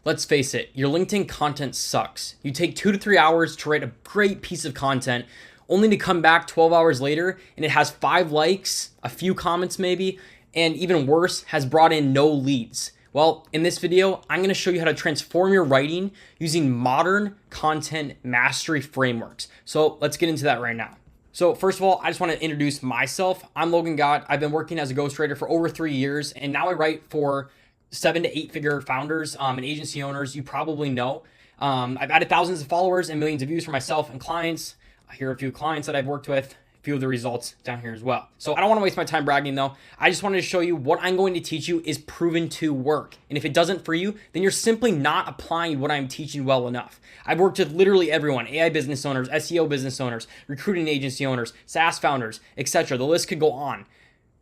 Let's face it, your LinkedIn content sucks. You take 2 to 3 hours to write a great piece of content, only to come back 12 hours later and it has 5 likes, a few comments maybe, and even worse, has brought in no leads. Well, in this video, I'm going to show you how to transform your writing using modern content mastery frameworks. So let's get into that right now. So first of all, I just want to introduce myself. I'm Logan Gott. I've been working as a ghostwriter for over 3 years, and now I write for 7 to 8 figure founders and agency owners you probably know. I've added thousands of followers and millions of views for myself and clients. Here are a few clients that I've worked with, a few of the results down here as well. So I don't want to waste my time bragging though. I just wanted to show you what I'm going to teach you is proven to work. And if it doesn't for you, then you're simply not applying what I'm teaching well enough. I've worked with literally everyone: AI business owners, SEO business owners, recruiting agency owners, SaaS founders, etc. The list could go on.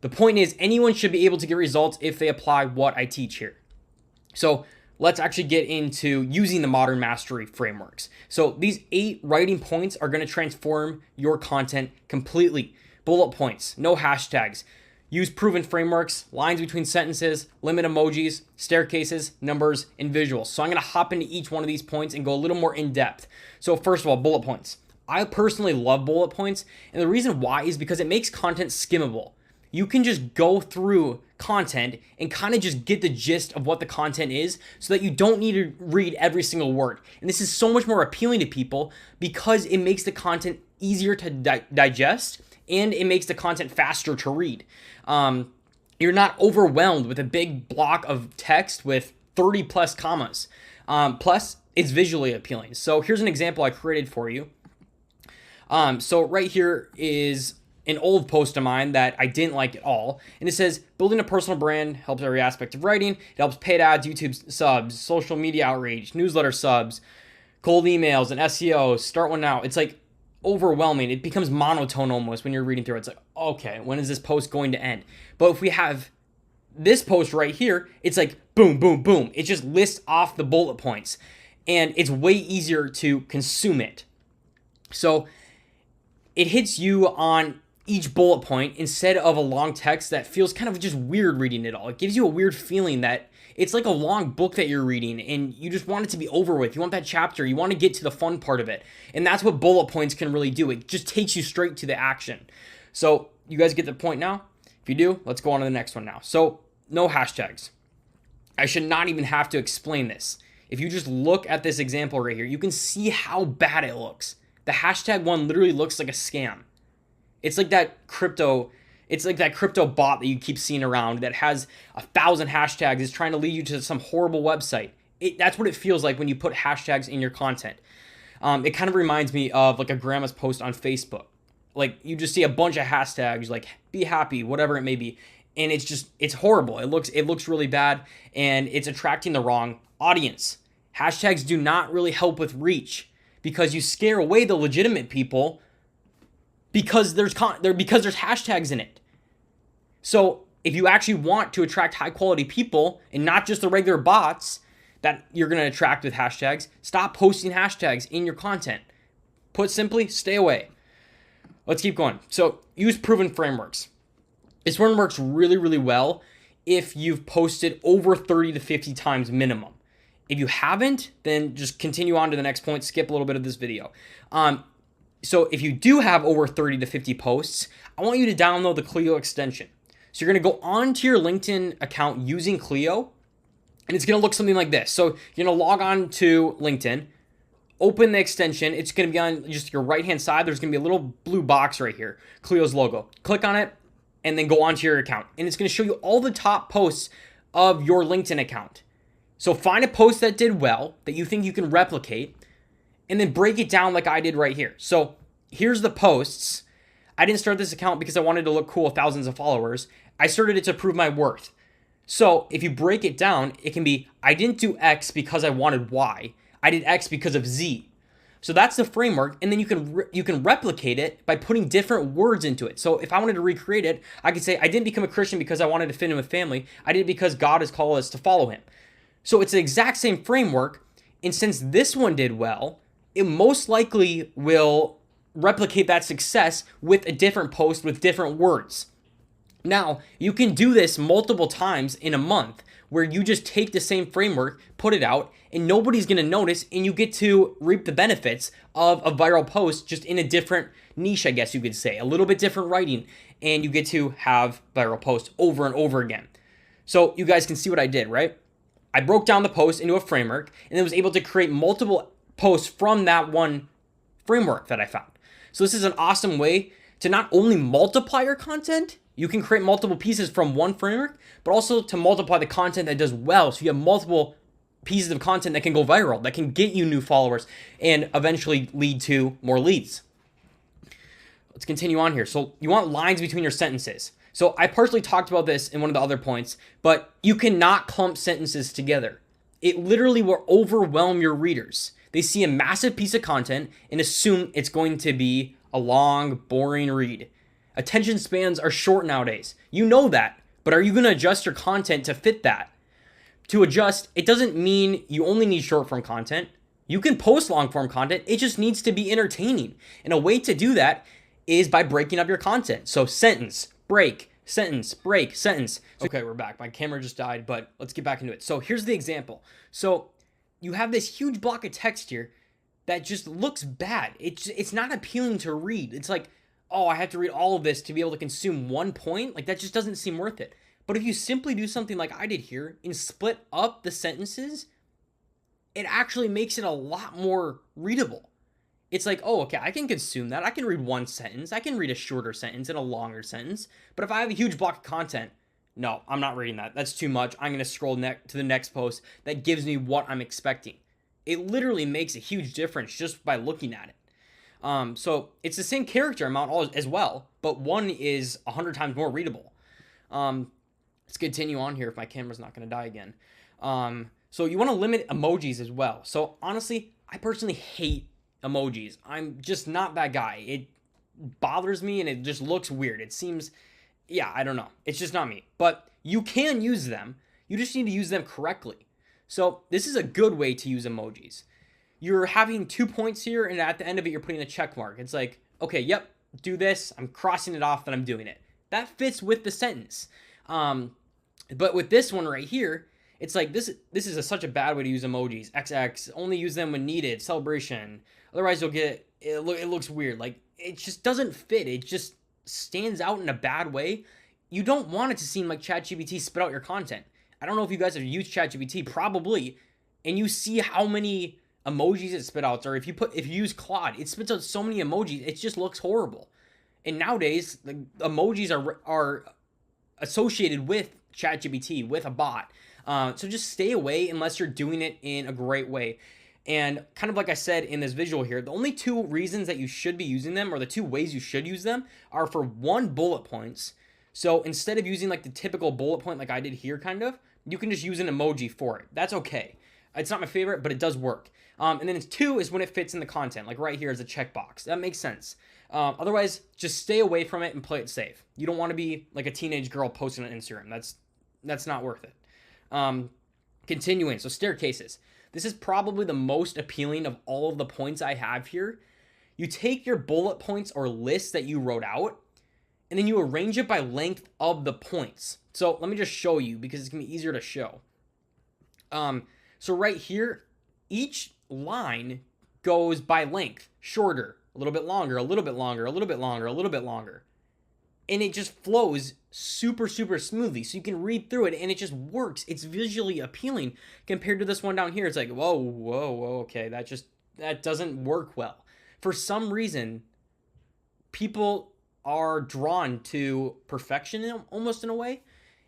The point is, anyone should be able to get results if they apply what I teach here. So let's actually get into using the modern mastery frameworks. So these 8 writing points are going to transform your content completely. Bullet points, no hashtags, use proven frameworks, lines between sentences, limit emojis, staircases, numbers, and visuals. So I'm going to hop into each one of these points and go a little more in depth. So first of all, bullet points. I personally love bullet points, and the reason why is because it makes content skimmable. You can just go through content and kind of just get the gist of what the content is so that you don't need to read every single word. And this is so much more appealing to people because it makes the content easier to digest and it makes the content faster to read. You're not overwhelmed with a big block of text with 30 plus commas. Plus, it's visually appealing. So here's an example I created for you. So right here is an old post of mine that I didn't like at all. And it says, building a personal brand helps every aspect of writing. It helps paid ads, YouTube subs, social media outreach, newsletter subs, cold emails, and SEO. Start one now. It's like overwhelming. It becomes monotone almost when you're reading through it. It's like, okay, when is this post going to end? But if we have this post right here, it's like boom, boom, boom. It just lists off the bullet points and it's way easier to consume it. So it hits you on each bullet point instead of a long text that feels kind of just weird reading it all. It gives you a weird feeling that it's like a long book that you're reading and you just want it to be over with. You want that chapter. You want to get to the fun part of it. And that's what bullet points can really do. It just takes you straight to the action. So you guys get the point now? If you do, let's go on to the next one now. So no hashtags. I should not even have to explain this. If you just look at this example right here, you can see how bad it looks. The hashtag one literally looks like a scam. It's like that crypto bot that you keep seeing around that has 1,000 hashtags, is trying to lead you to some horrible website. That's what it feels like when you put hashtags in your content. It kind of reminds me of like a grandma's post on Facebook. Like you just see a bunch of hashtags like be happy, whatever it may be. And it's horrible. It looks really bad and it's attracting the wrong audience. Hashtags do not really help with reach because you scare away the legitimate people because there's hashtags in it. So if you actually want to attract high quality people and not just the regular bots that you're going to attract with hashtags, stop posting hashtags in your content. Put simply, stay away. Let's keep going. So use proven frameworks. This one works really, really well if you've posted over 30 to 50 times minimum. If you haven't, then just continue on to the next point, skip a little bit of this video. So if you do have over 30 to 50 posts, I want you to download the Clio extension. So you're going to go onto your LinkedIn account using Clio, and it's going to look something like this. So you're going to log on to LinkedIn, open the extension. It's going to be on just your right-hand side. There's going to be a little blue box right here, Clio's logo. Click on it, and then go onto your account. And it's going to show you all the top posts of your LinkedIn account. So find a post that did well, that you think you can replicate, and then break it down like I did right here. So here's the posts. I didn't start this account because I wanted to look cool with thousands of followers. I started it to prove my worth. So if you break it down, it can be, I didn't do X because I wanted Y. I did X because of Z. So that's the framework. And then you can replicate it by putting different words into it. So if I wanted to recreate it, I could say, I didn't become a Christian because I wanted to fit in with family. I did it because God has called us to follow him. So it's the exact same framework. And since this one did well, it most likely will replicate that success with a different post with different words. Now, you can do this multiple times in a month where you just take the same framework, put it out, and nobody's going to notice, and you get to reap the benefits of a viral post just in a different niche, I guess you could say, a little bit different writing, and you get to have viral posts over and over again. So you guys can see what I did, right? I broke down the post into a framework and then was able to create multiple posts from that one framework that I found. So this is an awesome way to not only multiply your content, you can create multiple pieces from one framework, but also to multiply the content that does well. So you have multiple pieces of content that can go viral, that can get you new followers and eventually lead to more leads. Let's continue on here. So you want lines between your sentences. So I partially talked about this in one of the other points, but you cannot clump sentences together. It literally will overwhelm your readers. They see a massive piece of content and assume it's going to be a long, boring read. Attention spans are short nowadays. You know that, but are you going to adjust your content to fit that? To adjust, it doesn't mean you only need short form content. You can post long form content. It just needs to be entertaining. And a way to do that is by breaking up your content. So sentence, break, sentence, break, sentence. Okay, we're back. My camera just died, but let's get back into it. So here's the example. So you have this huge block of text here that just looks bad. It's not appealing to read. It's like, oh, I have to read all of this to be able to consume one point. Like that just doesn't seem worth it. But if you simply do something like I did here and split up the sentences, it actually makes it a lot more readable. It's like, oh, okay, I can consume that. I can read one sentence. I can read a shorter sentence and a longer sentence. But if I have a huge block of content, no, I'm not reading that. That's too much. I'm going to scroll to the next post that gives me what I'm expecting. It literally makes a huge difference just by looking at it. So it's the same character amount as well, but one is 100 times more readable. Let's continue on here if my camera's not going to die again. So you want to limit emojis as well. So honestly, I personally hate emojis. I'm just not that guy. It bothers me and it just looks weird. It seems, yeah, I don't know. It's just not me. But you can use them. You just need to use them correctly. So this is a good way to use emojis. You're having 2 points here, and at the end of it, you're putting a check mark. It's like, okay, yep, do this. I'm crossing it off that I'm doing it. That fits with the sentence. But with this one right here, it's like this is such a bad way to use emojis. XX, only use them when needed. Celebration. Otherwise, you'll get it looks weird. Like it just doesn't fit. It just stands out in a bad way. You don't want it to seem like ChatGPT spit out your content. I don't know if you guys have used ChatGPT, probably, and you see how many emojis it spit out, or if you use Claude, it spits out so many emojis, it just looks horrible. And nowadays, the emojis are associated with ChatGPT, with a bot. So just stay away unless you're doing it in a great way. And kind of like I said in this visual here, the only two reasons that you should be using them, or the two ways you should use them, are for one, bullet points. So instead of using like the typical bullet point like I did here kind of, you can just use an emoji for it. That's okay. It's not my favorite, but it does work. And then two is when it fits in the content, like right here is a checkbox. That makes sense. Otherwise, just stay away from it and play it safe. You don't want to be like a teenage girl posting on Instagram. That's not worth it. Continuing, so staircases. This is probably the most appealing of all of the points I have here. You take your bullet points or list that you wrote out, and then you arrange it by length of the points. So let me just show you because it's going to be easier to show. So right here, each line goes by length, shorter, a little bit longer, a little bit longer, a little bit longer, a little bit longer. And it just flows super, super smoothly. So you can read through it and it just works. It's visually appealing compared to this one down here. It's like, whoa, okay, that doesn't work well. For some reason, people are drawn to perfection almost in a way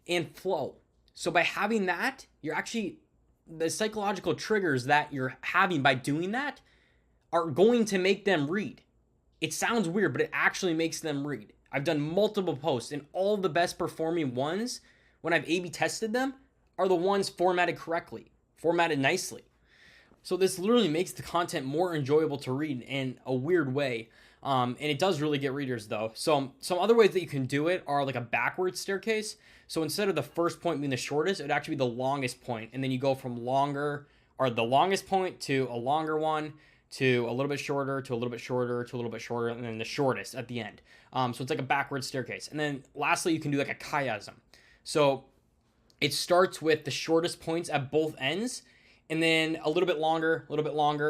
and flow. So by having that, you're actually, the psychological triggers that you're having by doing that are going to make them read. It sounds weird, but it actually makes them read. I've done multiple posts, and all the best performing ones, when I've A/B tested them, are the ones formatted correctly, formatted nicely. So this literally makes the content more enjoyable to read in a weird way. And it does really get readers though. So some other ways that you can do it are like a backwards staircase. So instead of the first point being the shortest, it would actually be the longest point. And then you go from longer, or the longest point to a longer one, to a little bit shorter, to a little bit shorter, to a little bit shorter, and then the shortest at the end. So it's like a backward staircase. And then lastly, you can do like a chiasm. So it starts with the shortest points at both ends, and then a little bit longer,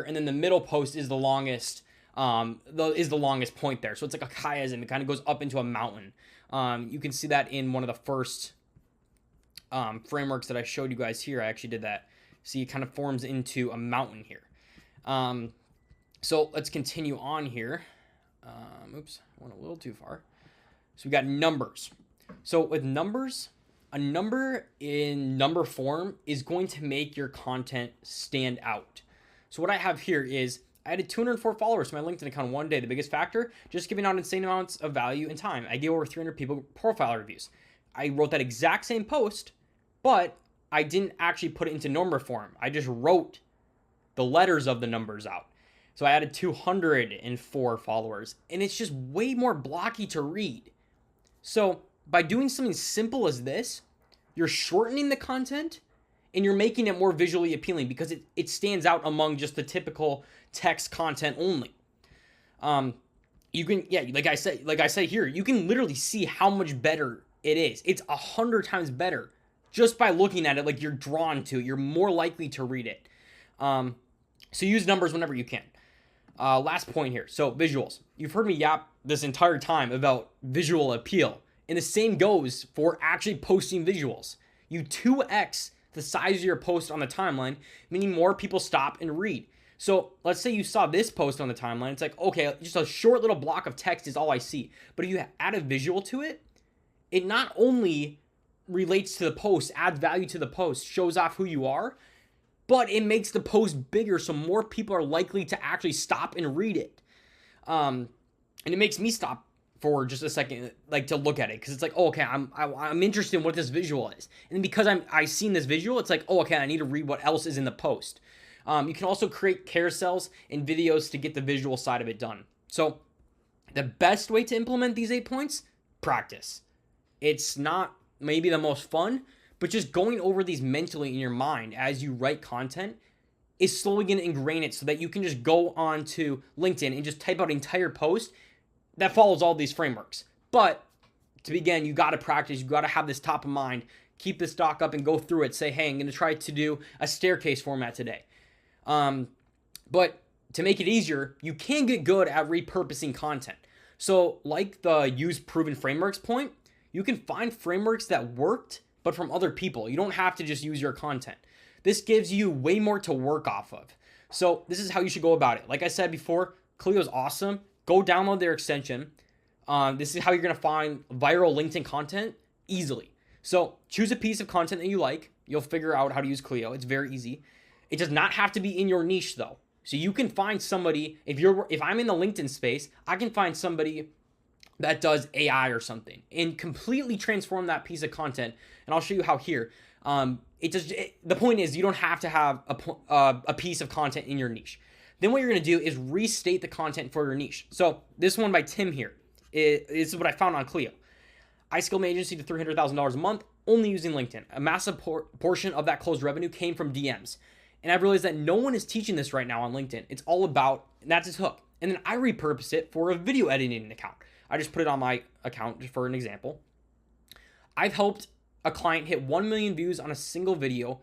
and then the middle post is the longest. Is the longest point there. So it's like a chiasm. It kind of goes up into a mountain. You can see that in one of the first frameworks that I showed you guys here. I actually did that. See, it kind of forms into a mountain here. So let's continue on here. Oops, I went a little too far. So we got numbers. So with numbers, a number in number form is going to make your content stand out. So what I have here is I added 204 followers to my LinkedIn account one day. The biggest factor, just giving out insane amounts of value and time. I gave over 300 people profile reviews. I wrote that exact same post, but I didn't actually put it into number form. I just wrote the letters of the numbers out. So I added 204 followers, and it's just way more blocky to read. So by doing something simple as this, you're shortening the content and you're making it more visually appealing because it stands out among just the typical text content only. You can, yeah, like I said here, you can literally see how much better it is. It's 100 times better just by looking at it. Like, you're drawn to it. You're more likely to read it. So use numbers whenever you can. Last point here. So visuals. You've heard me yap this entire time about visual appeal. And the same goes for actually posting visuals. You 2x the size of your post on the timeline, meaning more people stop and read. So let's say you saw this post on the timeline. It's like, okay, just a short little block of text is all I see. But if you add a visual to it, it not only relates to the post, adds value to the post, shows off who you are, but it makes the post bigger so more people are likely to actually stop and read it. And it makes me stop for just a second, like, to look at it, because it's like, oh, okay, I'm interested in what this visual is, and because I've seen this visual, it's like, oh, okay, I need to read what else is in the post. You can also create carousels and videos to get the visual side of it done. So the best way to implement these 8 points, practice. It's not maybe the most fun, but just going over these mentally in your mind as you write content is slowly going to ingrain it so that you can just go on to LinkedIn and just type out an entire post that follows all these frameworks. But to begin, you got to practice. You got to have this top of mind. Keep this doc up and go through it. Say, hey, I'm going to try to do a staircase format today. But to make it easier, you can get good at repurposing content. So like the use proven frameworks point, you can find frameworks that worked, but from other people. You don't have to just use your content. This gives you way more to work off of. So this is how you should go about it. Like I said before, Clio's awesome. Go download their extension. This is how you're going to find viral LinkedIn content easily. So choose a piece of content that you like. You'll figure out how to use Clio. It's very easy. It does not have to be in your niche though. So you can find somebody, if I'm in the LinkedIn space, I can find somebody that does AI or something and completely transform that piece of content. And I'll show you how here. The point is, you don't have to have a piece of content in your niche. Then what you're going to do is restate the content for your niche. So this one by Tim here, this is what I found on Clio. I scaled my agency to $300,000 a month only using LinkedIn. A massive portion of that closed revenue came from DMs. And I've realized that no one is teaching this right now on LinkedIn. It's all about, and that's his hook. And then I repurpose it for a video editing account. I just put it on my account just for an example. I've helped a client hit 1 million views on a single video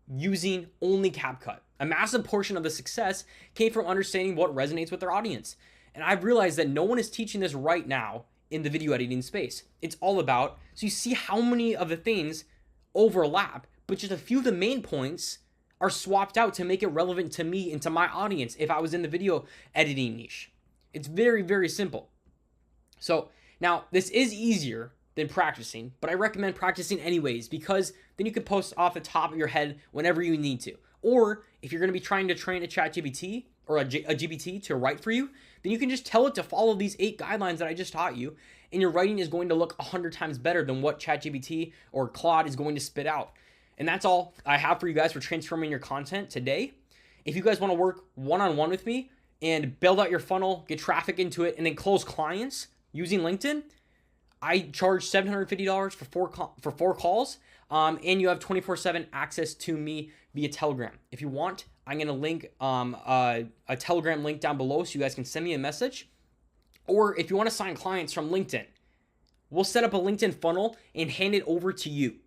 using only CapCut. A massive portion of the success came from understanding what resonates with their audience. And I've realized that no one is teaching this right now in the video editing space. It's all about, so you see how many of the things overlap, but just a few of the main points are swapped out to make it relevant to me and to my audience if I was in the video editing niche. It's very, very simple. So now this is easier than practicing, but I recommend practicing anyways, because then you can post off the top of your head whenever you need to. Or if you're going to be trying to train a ChatGPT or a GPT to write for you, then you can just tell it to follow these 8 guidelines that I just taught you, and your writing is going to look 100 times better than what ChatGPT or Claude is going to spit out. And that's all I have for you guys for transforming your content today. If you guys want to work one-on-one with me and build out your funnel, get traffic into it, and then close clients using LinkedIn, I charge $750 for 4 calls, and you have 24/7 access to me via Telegram. If you want, I'm going to link a Telegram link down below so you guys can send me a message. Or if you want to sign clients from LinkedIn, we'll set up a LinkedIn funnel and hand it over to you.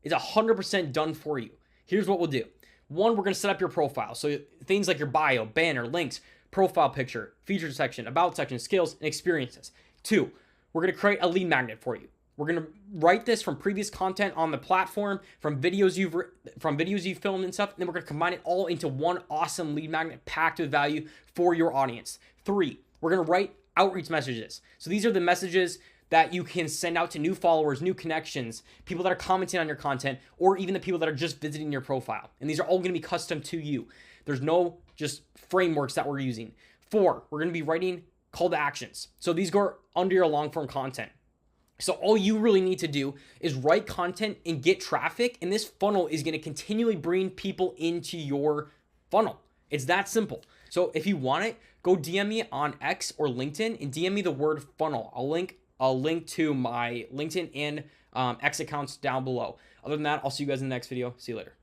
It's 100% done for you. Here's what we'll do. One, we're going to set up your profile. So things like your bio, banner, links, profile picture, featured section, about section, skills, and experiences. Two, we're going to create a lead magnet for you. We're going to write this from previous content on the platform, from videos you've filmed and stuff, and then we're going to combine it all into one awesome lead magnet packed with value for your audience. Three, we're going to write outreach messages. So these are the messages that you can send out to new followers, new connections, people that are commenting on your content, or even the people that are just visiting your profile. And these are all going to be custom to you. There's no just frameworks that we're using. Four, we're going to be writing call to actions. So these go under your long form content. So all you really need to do is write content and get traffic, and this funnel is going to continually bring people into your funnel. It's that simple. So if you want it, go DM me on X or LinkedIn and DM me the word funnel. I'll link to my LinkedIn and X accounts down below. Other than that, I'll see you guys in the next video. See you later.